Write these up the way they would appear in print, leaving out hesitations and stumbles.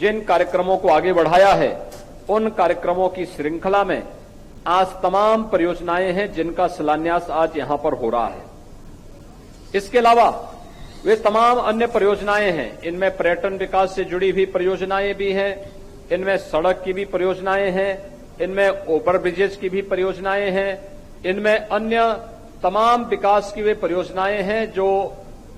जिन कार्यक्रमों को आगे बढ़ाया है, उन कार्यक्रमों की श्रृंखला में आज तमाम परियोजनाएं हैं जिनका शिलान्यास आज यहां पर हो रहा है। इसके अलावा वे तमाम अन्य परियोजनाएं हैं। इनमें पर्यटन विकास से जुड़ी हुई परियोजनाएं भी हैं, इनमें सड़क की भी परियोजनाएं हैं, इनमें ओवर ब्रिजेज की भी परियोजनाएं हैं, इनमें अन्य तमाम विकास की वे परियोजनाएं हैं जो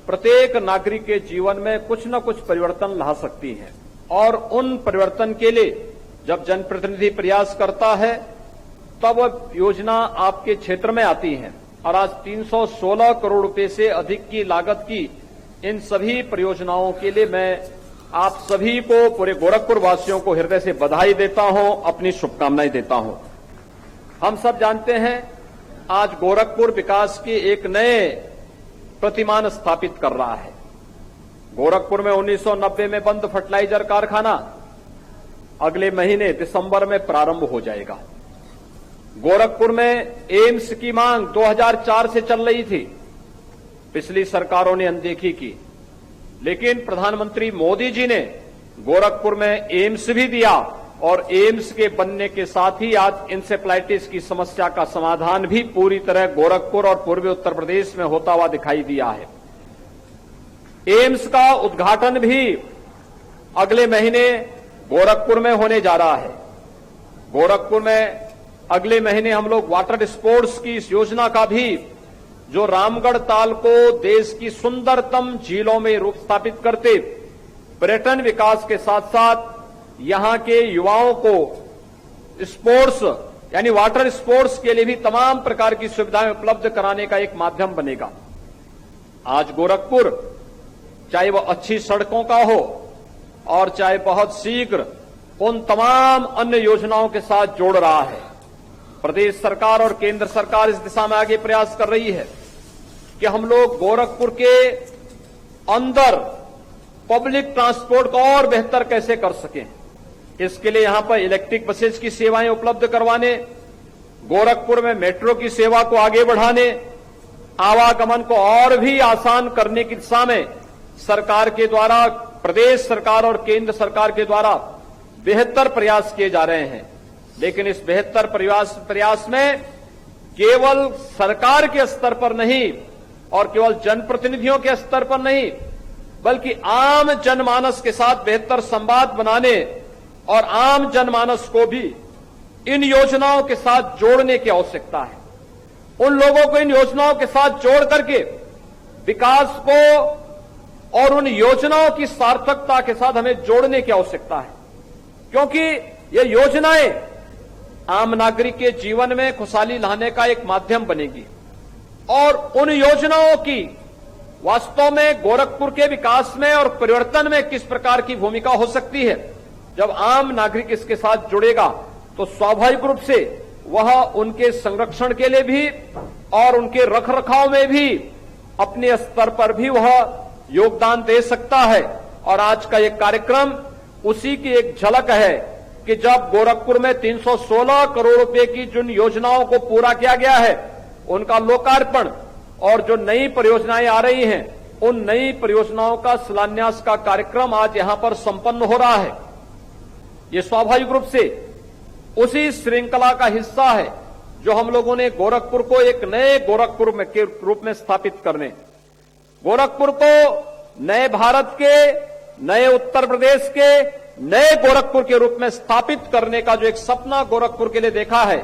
प्रत्येक नागरिक के जीवन में कुछ न कुछ परिवर्तन ला सकती हैं। और उन परिवर्तन के लिए जब जनप्रतिनिधि प्रयास करता है तब वह योजना आपके क्षेत्र में आती है। और आज 316 करोड़ रुपए से अधिक की लागत की इन सभी परियोजनाओं के लिए मैं आप सभी को, पूरे गोरखपुर वासियों को हृदय से बधाई देता हूं, अपनी शुभकामनाएं देता हूं। हम सब जानते हैं आज गोरखपुर विकास के एक नए प्रतिमान स्थापित कर रहा है। गोरखपुर में 1990 में बंद फर्टिलाइजर कारखाना अगले महीने दिसंबर में प्रारंभ हो जाएगा। गोरखपुर में एम्स की मांग 2004 से चल रही थी, पिछली सरकारों ने अनदेखी की, लेकिन प्रधानमंत्री मोदी जी ने गोरखपुर में एम्स भी दिया और एम्स के बनने के साथ ही आज इंसेफ्लाइटिस की समस्या का समाधान भी पूरी तरह गोरखपुर और पूर्वी उत्तर प्रदेश में होता हुआ दिखाई दिया है। एम्स का उद्घाटन भी अगले महीने गोरखपुर में होने जा रहा है। गोरखपुर में अगले महीने हम लोग वाटर स्पोर्ट्स की इस योजना का भी, जो रामगढ़ ताल को देश की सुंदरतम झीलों में रूप स्थापित करते पर्यटन विकास के साथ साथ यहां के युवाओं को स्पोर्ट्स यानी वाटर स्पोर्ट्स के लिए भी तमाम प्रकार की सुविधाएं उपलब्ध कराने का एक माध्यम बनेगा। आज गोरखपुर चाहे वह अच्छी सड़कों का हो और चाहे बहुत शीघ्र उन तमाम अन्य योजनाओं के साथ जोड़ रहा है। प्रदेश सरकार और केंद्र सरकार इस दिशा में आगे प्रयास कर रही है कि हम लोग गोरखपुर के अंदर पब्लिक ट्रांसपोर्ट को और बेहतर कैसे कर सकें। इसके लिए यहां पर इलेक्ट्रिक बसेज की सेवाएं उपलब्ध करवाने, गोरखपुर में मेट्रो की सेवा को आगे बढ़ाने, आवागमन को और भी आसान करने की दिशा में सरकार के द्वारा, प्रदेश सरकार और केंद्र सरकार के द्वारा बेहतर प्रयास किए जा रहे हैं। लेकिन इस बेहतर प्रयास में केवल सरकार के स्तर पर नहीं और केवल जनप्रतिनिधियों के स्तर पर नहीं, बल्कि आम जनमानस के साथ बेहतर संवाद बनाने और आम जनमानस को भी इन योजनाओं के साथ जोड़ने की आवश्यकता है। उन लोगों को इन योजनाओं के साथ जोड़ करके विकास को और उन योजनाओं की सार्थकता के साथ हमें जोड़ने की आवश्यकता है, क्योंकि ये योजनाएं आम नागरिक के जीवन में खुशहाली लाने का एक माध्यम बनेगी। और उन योजनाओं की वास्तव में गोरखपुर के विकास में और परिवर्तन में किस प्रकार की भूमिका हो सकती है, जब आम नागरिक इसके साथ जुड़ेगा तो स्वाभाविक रूप से वह उनके संरक्षण के लिए भी और उनके रखरखाव में भी अपने स्तर पर भी वह योगदान दे सकता है। और आज का एक कार्यक्रम उसी की एक झलक है कि जब गोरखपुर में 316 करोड़ रुपए की जिन योजनाओं को पूरा किया गया है उनका लोकार्पण और जो नई परियोजनाएं आ रही हैं उन नई परियोजनाओं का शिलान्यास का कार्यक्रम आज यहां पर संपन्न हो रहा है। ये स्वाभाविक रूप से उसी श्रृंखला का हिस्सा है जो हम लोगों ने गोरखपुर को एक नए गोरखपुर के रूप में स्थापित करने, गोरखपुर को नए भारत के, नए उत्तर प्रदेश के, नए गोरखपुर के रूप में स्थापित करने का जो एक सपना गोरखपुर के लिए देखा है,